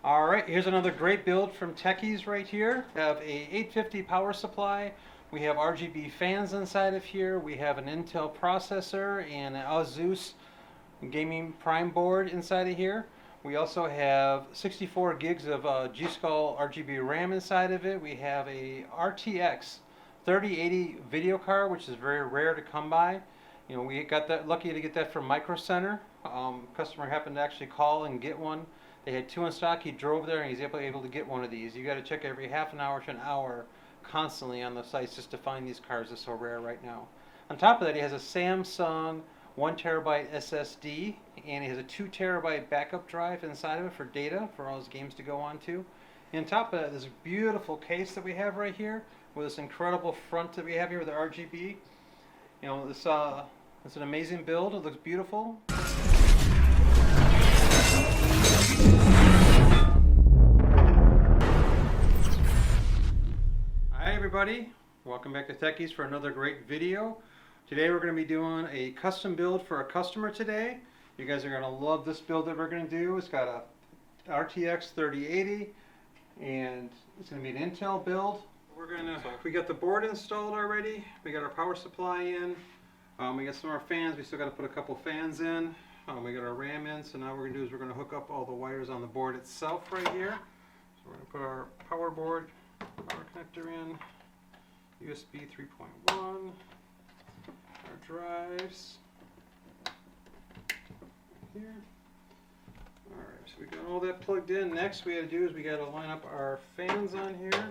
All right, here's another great build from Tekkies right here. We have a 850 power supply. We have RGB fans inside of here. We have an Intel processor and an Asus gaming prime board inside of here. We also have 64 gigs of G-Skull RGB RAM inside of it. We have a RTX 3080 video card, which is very rare to come by. You know, we got that lucky to get that from Micro Center. Customer happened to actually call and get one. They had two in stock. He drove there and he's able to get one of these. You got to check every half an hour to an hour constantly on the sites just to find these cards. They're so rare right now. On top of that, he has a Samsung 1TB SSD, and he has a 2TB backup drive inside of it for data for all his games to go on to. And on top of that, this beautiful case that we have right here with this incredible front that we have here with the RGB. You know, this it's an amazing build. It looks beautiful. Hi everybody, welcome back to Tekkies for another great video. Today we're going to be doing a custom build for a customer today. You guys are going to love this build that we're going to do. It's got a RTX 3080 and it's going to be an Intel build. We got the board installed already. We got our power supply in. We got some of our fans. We still got to put a couple fans in. We got our RAM in. So now what we're going to do is we're going to hook up all the wires on the board itself right here. So we're going to put our power board, power connector in, USB 3.1, our drives here. Alright, so we got all that plugged in. Next we got to do is we got to line up our fans on here.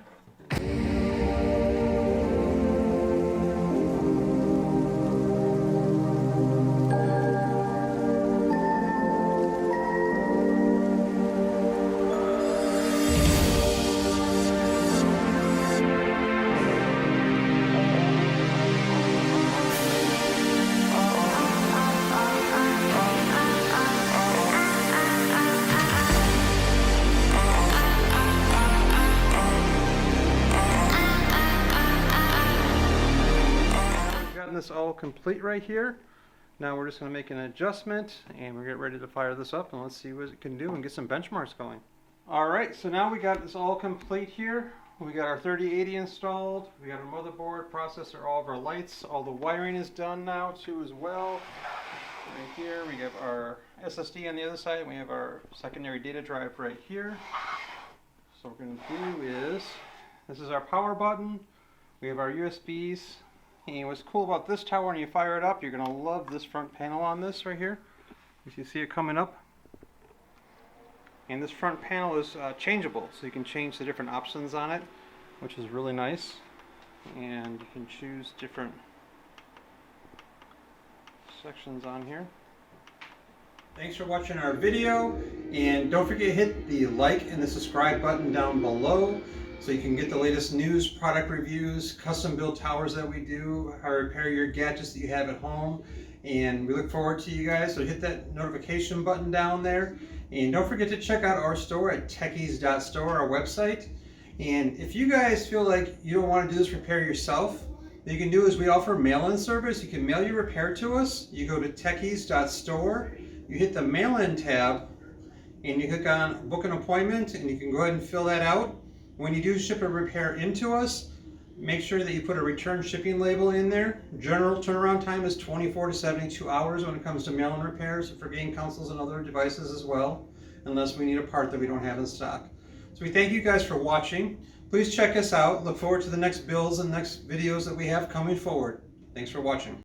This all complete right here. Now we're just going to make an adjustment and we're getting ready to fire this up and let's see what it can do and get some benchmarks going. Alright, so now we got this all complete here. We got our 3080 installed, we got our motherboard, processor, all of our lights, all the wiring is done now too as well. Right here we have our SSD on the other side and we have our secondary data drive right here. So what we're going to do is, this is our power button, we have our USBs. And what's cool about this tower, when you fire it up, you're going to love this front panel on this right here. If you see it coming up. And this front panel is changeable, so you can change the different options on it, which is really nice. And you can choose different sections on here. Thanks for watching our video, and don't forget to hit the like and the subscribe button down below so you can get the latest news, product reviews, custom build towers that we do, how to repair your gadgets that you have at home. And we look forward to you guys, so hit that notification button down there. And don't forget to check out our store at tekkies.store, our website. And if you guys feel like you don't want to do this repair yourself, what you can do is we offer mail-in service. You can mail your repair to us. You go to tekkies.store, you hit the mail-in tab, and you click on book an appointment, and you can go ahead and fill that out. When you do ship a repair into us, make sure that you put a return shipping label in there. General turnaround time is 24 to 72 hours when it comes to mail-in repairs for game consoles and other devices as well, unless we need a part that we don't have in stock. So we thank you guys for watching. Please check us out. Look forward to the next builds and next videos that we have coming forward. Thanks for watching.